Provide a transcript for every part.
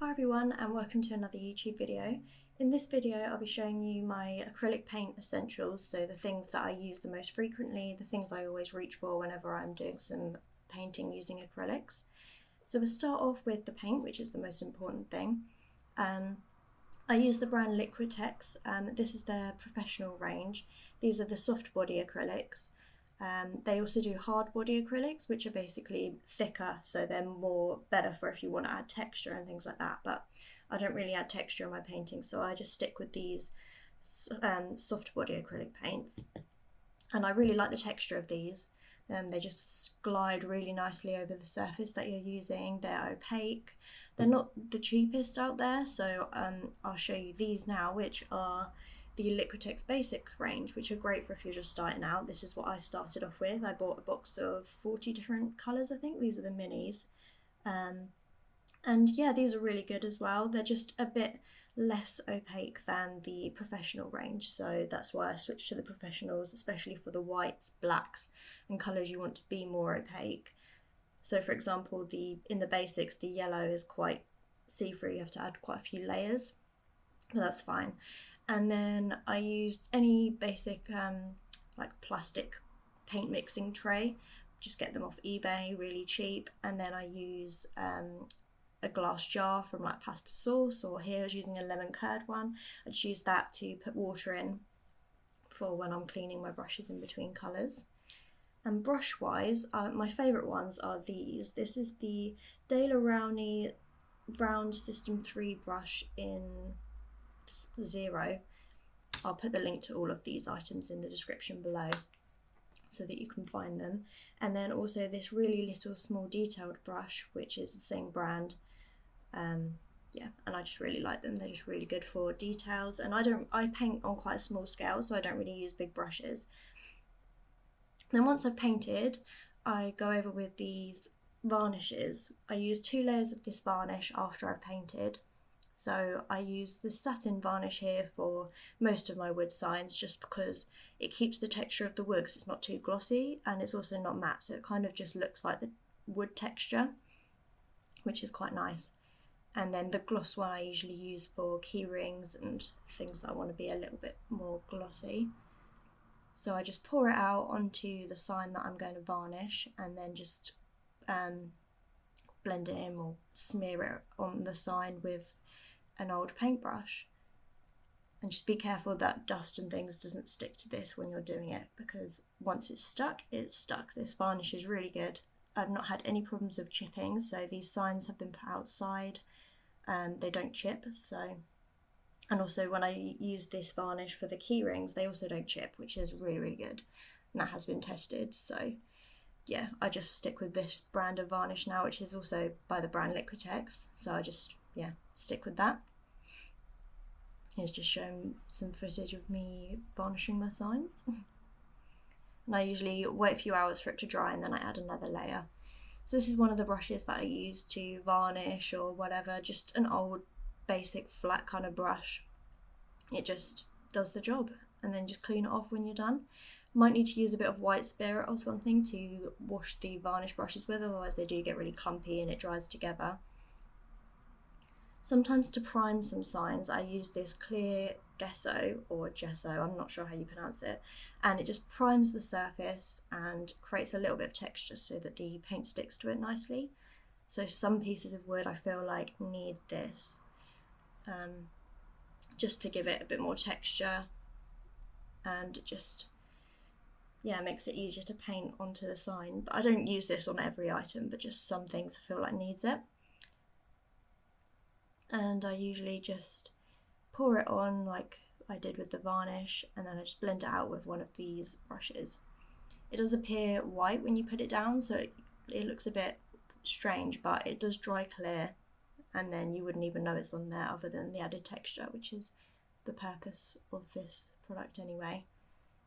Hi everyone and welcome to another YouTube video. In this video I'll be showing you my acrylic paint essentials, so the things that I use the most frequently, the things I always reach for whenever I'm doing some painting using acrylics. So we'll start off with the paint, which is the most important thing. I use the brand Liquitex. This is their professional range. These are the soft body acrylics. They also do hard body acrylics, which are basically thicker, so they're better for if you want to add texture and things like that. But I don't really add texture in my painting, so I just stick with these soft body acrylic paints. And I really like the texture of these. They just glide really nicely over the surface that you're using. They're opaque. They're not the cheapest out there, so I'll show you these now, which are the Liquitex Basic range, which are great for if you're just starting out. This is what I started off with. I bought a box of 40 different colours, I think. These are the minis. And yeah, these are really good as well. They're just a bit less opaque than the professional range, so that's why I switched to the professionals, especially for the whites, blacks and colours you want to be more opaque. So for example, in the basics, the yellow is quite see-through. You have to add quite a few layers, but that's fine. And then I used any basic like plastic paint mixing tray, just get them off eBay, really cheap. And then I use a glass jar from like pasta sauce, or here I was using a lemon curd one. I just use that to put water in for when I'm cleaning my brushes in between colours. And brush wise, my favourite ones are these. This is the Daler Rowney Round System 3 brush in 0. I'll put the link to all of these items in the description below so that you can find them. And then also this really little small detailed brush, which is the same brand. Yeah, and I just really like them. They're just really good for details, and I paint on quite a small scale, so I don't really use big brushes. Then once I've painted, I go over with these varnishes. I use 2 layers of this varnish after I've painted. So I use the satin varnish here for most of my wood signs, just because it keeps the texture of the wood, because it's not too glossy and it's also not matte, so it kind of just looks like the wood texture, which is quite nice. And then the gloss one I usually use for key rings and things that I want to be a little bit more glossy. So I just pour it out onto the sign that I'm going to varnish, and then just blend it in or smear it on the sign with an old paintbrush. And just be careful that dust and things doesn't stick to this when you're doing it, because once it's stuck, it's stuck. This varnish is really good. I've not had any problems with chipping, so these signs have been put outside and they don't chip. So, and also when I use this varnish for the key rings, they also don't chip, which is really, really good, and that has been tested. So yeah, I just stick with this brand of varnish now, which is also by the brand Liquitex, so I just stick with that. Here's just showing some footage of me varnishing my signs. And I usually wait a few hours for it to dry, and then I add another layer. So this is one of the brushes that I use to varnish or whatever, just an old basic flat kind of brush. It just does the job, and then just clean it off when you're done. Might need to use a bit of white spirit or something to wash the varnish brushes with, otherwise they do get really clumpy and it dries together. Sometimes to prime some signs, I use this clear gesso, or gesso, I'm not sure how you pronounce it, and it just primes the surface and creates a little bit of texture so that the paint sticks to it nicely. So some pieces of wood I feel like need this, just to give it a bit more texture, and just makes it easier to paint onto the sign. But I don't use this on every item, but just some things I feel like needs it. And I usually just pour it on like I did with the varnish, and then I just blend it out with one of these brushes. It does appear white when you put it down, so it looks a bit strange, but it does dry clear, and then you wouldn't even know it's on there other than the added texture, which is the purpose of this product anyway.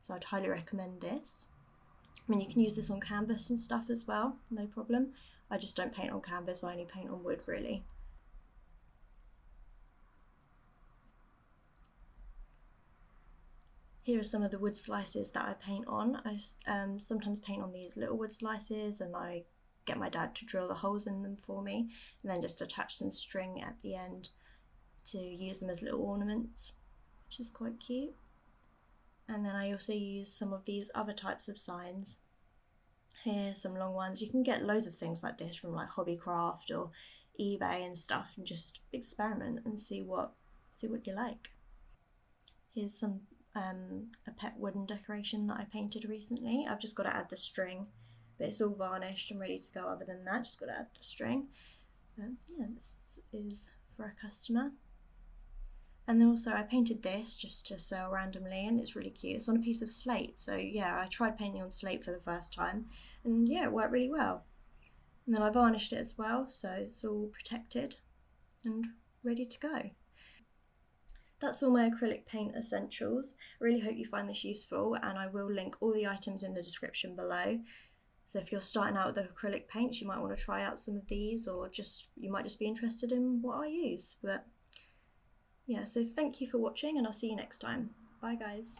So I'd highly recommend this. I mean, you can use this on canvas and stuff as well, no problem. I just don't paint on canvas, I only paint on wood really. Here are some of the wood slices that I paint on. I sometimes paint on these little wood slices, and I get my dad to drill the holes in them for me, and then just attach some string at the end to use them as little ornaments, which is quite cute. And then I also use some of these other types of signs. Here, some long ones. You can get loads of things like this from like Hobbycraft or eBay and stuff, and just experiment and see what you like. Here's some a pet wooden decoration that I painted recently. I've just got to add the string, but it's all varnished and ready to go. Other than that, just got to add the string. Yeah, this is for a customer. And then also I painted this just to sell randomly, and it's really cute. It's on a piece of slate, so yeah, I tried painting on slate for the first time, and yeah, it worked really well. And then I varnished it as well, so it's all protected and ready to go. That's all my acrylic paint essentials. I really hope you find this useful, and I will link all the items in the description below. So if you're starting out with acrylic paints, you might want to try out some of these, or you might just be interested in what I use. But yeah, so thank you for watching, and I'll see you next time. Bye guys.